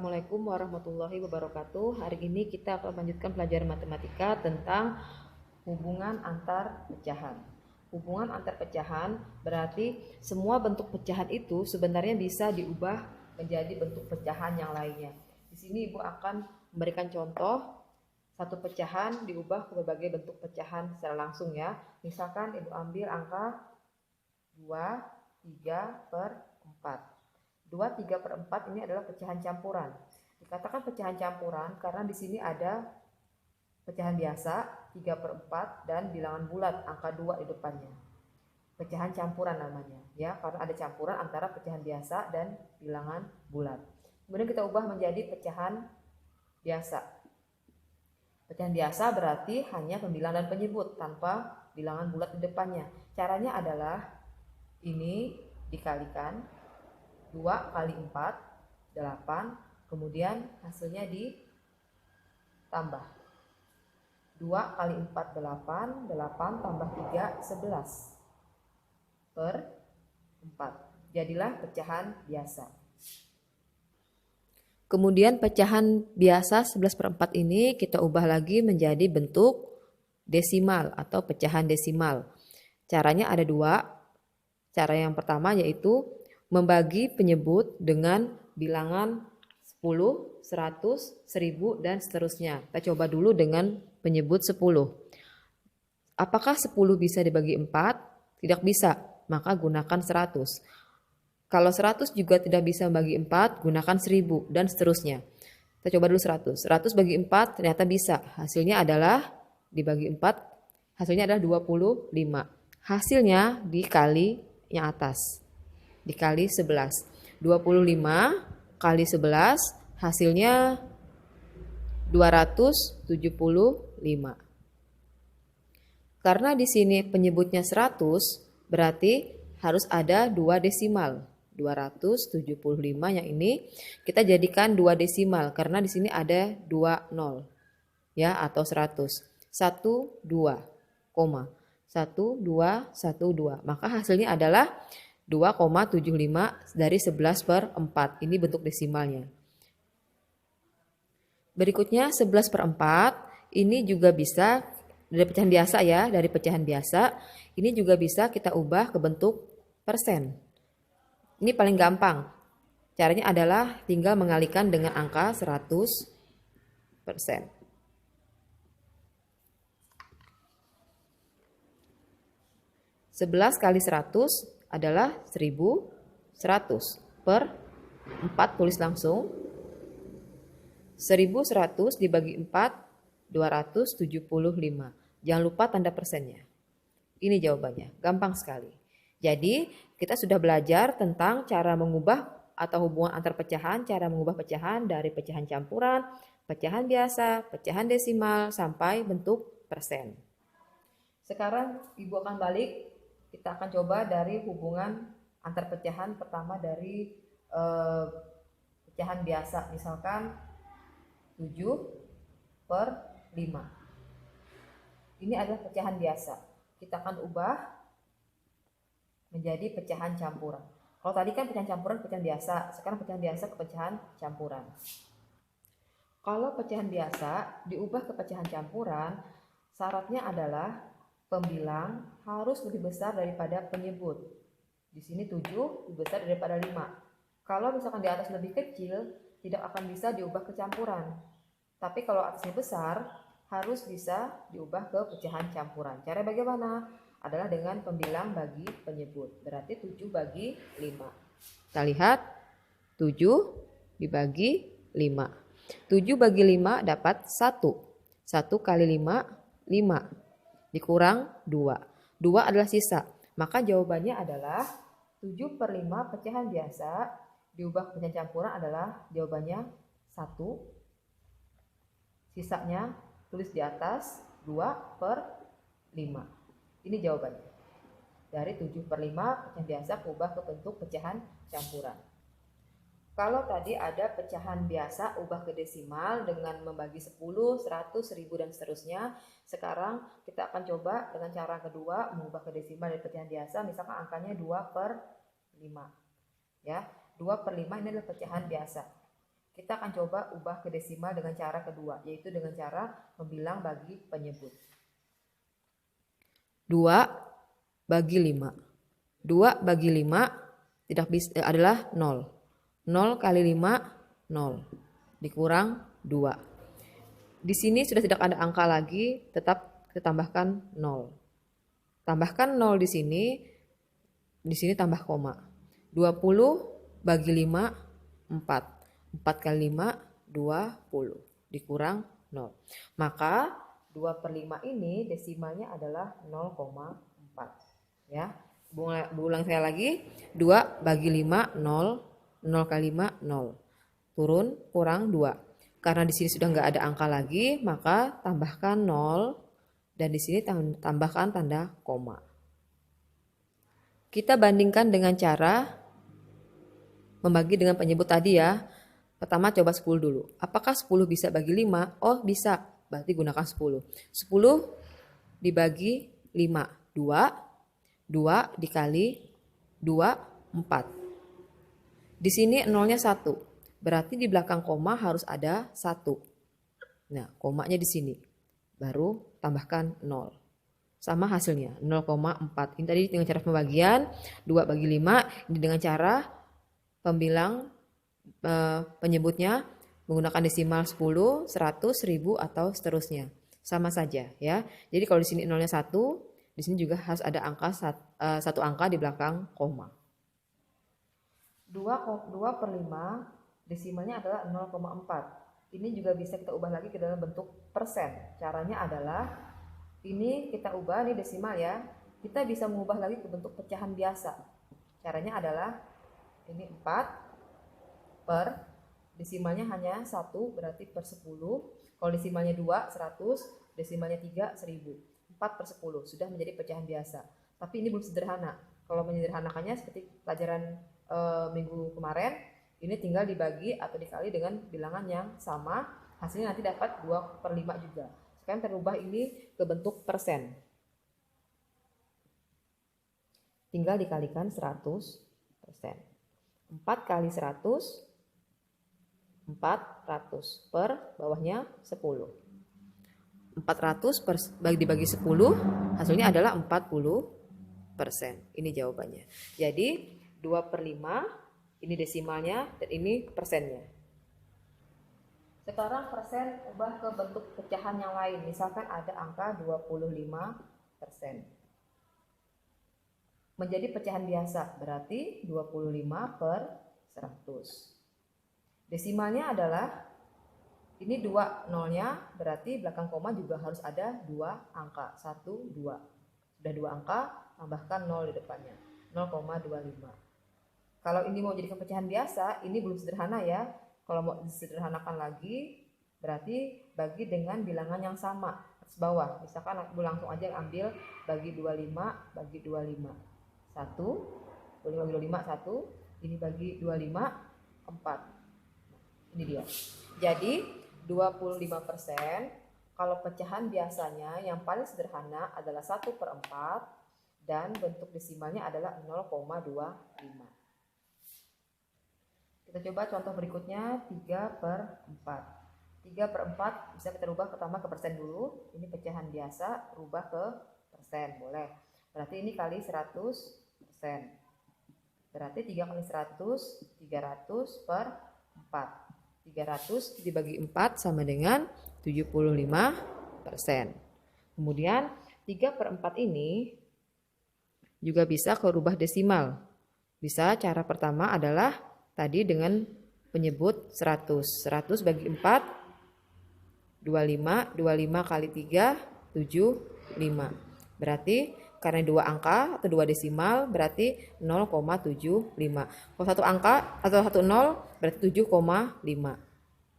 Assalamualaikum warahmatullahi wabarakatuh. Hari ini kita akan melanjutkan pelajaran matematika tentang hubungan antar pecahan. Hubungan antar pecahan berarti semua bentuk pecahan itu sebenarnya bisa diubah menjadi bentuk pecahan yang lainnya. Di sini Ibu akan memberikan contoh satu pecahan diubah ke berbagai bentuk pecahan secara langsung ya. Misalkan Ibu ambil angka 2, 3 per 4. 2, 3 per 4 ini adalah pecahan campuran. Dikatakan pecahan campuran karena di sini ada pecahan biasa 3 per 4 dan bilangan bulat angka 2 di depannya. Pecahan campuran namanya ya, karena ada campuran antara pecahan biasa dan bilangan bulat. Kemudian kita ubah menjadi pecahan biasa. Pecahan biasa berarti hanya pembilang dan penyebut tanpa bilangan bulat di depannya. Caranya adalah ini dikalikan 2 kali 4, 8, kemudian hasilnya ditambah. 2 kali 4, 8, 8 tambah 3, 11 per 4. Jadilah pecahan biasa. Kemudian pecahan biasa 11 per 4 ini kita ubah lagi menjadi bentuk desimal atau pecahan desimal. Caranya ada dua. Cara yang pertama yaitu membagi penyebut dengan bilangan 10, 100, 1000 dan seterusnya. Kita coba dulu dengan penyebut 10. Apakah 10 bisa dibagi 4? Tidak bisa, maka gunakan 100. Kalau 100 juga tidak bisa bagi 4, gunakan 1000 dan seterusnya. Kita coba dulu 100. 100 bagi 4 ternyata bisa. Hasilnya adalah dibagi 4, hasilnya adalah 25. Hasilnya dikali yang atas. Dikali 11. 25 kali 11 hasilnya 275. Karena di sini penyebutnya 100, berarti harus ada 2 desimal. 275 yang ini kita jadikan 2 desimal karena di sini ada 2 nol. Ya, atau 100. 1 2, 1 2 1 2. Maka hasilnya adalah 2,75 dari 11 per 4. Ini bentuk desimalnya. Berikutnya 11 per 4. Ini juga bisa dari pecahan biasa ya. Dari pecahan biasa. Ini juga bisa kita ubah ke bentuk persen. Ini paling gampang. Caranya adalah tinggal mengalikan dengan angka 100%. 11 kali 100 adalah 1100 per 4, tulis langsung. 1100 dibagi 4, 275. Jangan lupa tanda persennya. Ini jawabannya, gampang sekali. Jadi kita sudah belajar tentang cara mengubah atau hubungan antar pecahan, cara mengubah pecahan dari pecahan campuran, pecahan biasa, pecahan desimal, sampai bentuk persen. Sekarang Ibu akan balik. Kita akan coba dari hubungan antar pecahan, pertama dari pecahan biasa, misalkan 7 per 5. Ini adalah pecahan biasa. Kita akan ubah menjadi pecahan campuran. Kalau tadi kan pecahan campuran, pecahan biasa. Sekarang pecahan biasa ke pecahan campuran. Kalau pecahan biasa diubah ke pecahan campuran, syaratnya adalah pembilang harus lebih besar daripada penyebut. Di sini 7 lebih besar daripada 5. Kalau misalkan di atas lebih kecil, tidak akan bisa diubah ke campuran. Tapi kalau atasnya besar, harus bisa diubah ke pecahan campuran. Cara bagaimana? Adalah dengan pembilang bagi penyebut. Berarti 7 bagi 5. Kita lihat 7 dibagi 5. 7 bagi 5 dapat 1. 1 kali 5, 5. Dikurang 2. 2 adalah sisa. Maka jawabannya adalah 7 per 5 pecahan biasa diubah ke pecahan campuran adalah jawabannya 1. Sisanya tulis di atas 2 per 5. Ini jawabannya. Dari 7 per 5 pecahan biasa ubah ke bentuk pecahan campuran. Kalau tadi ada pecahan biasa ubah ke desimal dengan membagi 10, 100, 1000 dan seterusnya. Sekarang kita akan coba dengan cara kedua mengubah ke desimal dari pecahan biasa. Misalkan angkanya 2 per 5. Ya, 2 per 5 ini adalah pecahan biasa. Kita akan coba ubah ke desimal dengan cara kedua, yaitu dengan cara membilang bagi penyebut. 2 bagi 5. 2 bagi 5 tidak bisa adalah 0. 0 kali 5 0 dikurang 2. Di sini sudah tidak ada angka lagi, tetap kita tambahkan 0. Tambahkan 0 di sini tambah koma. 20 bagi 5 4. 4 kali 5 20 dikurang 0. Maka 2/5 ini desimalnya adalah 0,4. Ya. Berulang saya lagi. 2 bagi 5 0. 0 kali 5 0. Turun kurang 2. Karena di sini sudah nggak ada angka lagi, maka tambahkan 0 dan di sini tambahkan tanda koma. Kita bandingkan dengan cara membagi dengan penyebut tadi ya. Pertama coba 10 dulu. Apakah 10 bisa bagi 5? Oh bisa, berarti gunakan 10. 10 dibagi 5, 2. 2 dikali 2, 4. Di sini nolnya 1. Berarti di belakang koma harus ada 1. Nah, komanya di sini. Baru tambahkan 0. Sama hasilnya, 0,4. Ini tadi dengan cara pembagian, 2 bagi 5. Ini dengan cara pembilang penyebutnya menggunakan desimal 10, 100, 1000 atau seterusnya. Sama saja ya. Jadi kalau di sini nolnya 1, di sini juga harus ada angka satu angka di belakang koma. 2/5 desimalnya adalah 0,4. Ini juga bisa kita ubah lagi ke dalam bentuk persen. Caranya adalah ini kita ubah, ini desimal ya. Kita bisa mengubah lagi ke bentuk pecahan biasa. Caranya adalah ini 4 per desimalnya hanya 1 berarti per 10. Kalau desimalnya 2 100, desimalnya 3 1000. 4 per 10 sudah menjadi pecahan biasa. Tapi ini belum sederhana. Kalau menyederhanakannya seperti pelajaran minggu kemarin, ini tinggal dibagi atau dikali dengan bilangan yang sama, hasilnya nanti dapat 2/5 juga. Sekarang terubah ini ke bentuk persen. Tinggal dikalikan 100%. 4 kali 100, 400 per bawahnya 10. 400 dibagi 10, hasilnya adalah 40%. Ini jawabannya. Jadi 2/5, ini desimalnya dan ini persennya. Sekarang persen ubah ke bentuk pecahan yang lain. Misalkan ada angka 25%. Menjadi pecahan biasa, berarti 25 per 100. Desimalnya adalah, ini 2 nolnya, berarti belakang koma juga harus ada 2 angka. 1, 2. Sudah 2 angka, tambahkan 0 di depannya. 0,25. Kalau ini mau jadikan pecahan biasa, ini belum sederhana ya. Kalau mau disederhanakan lagi, berarti bagi dengan bilangan yang sama atas bawah. Misalkan aku langsung aja ambil bagi 25 bagi 25. 1, 25 bagi 25 1, ini bagi 25 4. Ini dia. Jadi 25%, kalau pecahan biasanya yang paling sederhana adalah 1/4 dan bentuk desimalnya adalah 0,25. Kita coba contoh berikutnya 3/4. 3/4 bisa kita rubah pertama ke persen dulu. Ini pecahan biasa, rubah ke persen, boleh. Berarti ini kali 100%. Berarti 3 kali 100, 300 per 4. 300 dibagi 4 sama dengan 75%. Kemudian 3/4 ini juga bisa ke rubah desimal. Bisa cara pertama adalah tadi dengan penyebut 100. 100 bagi 4, 25. 25 kali 3, 75. Berarti karena 2 angka atau 2 desimal berarti 0,75. Kalau 1 angka atau 1 0 berarti 7,5.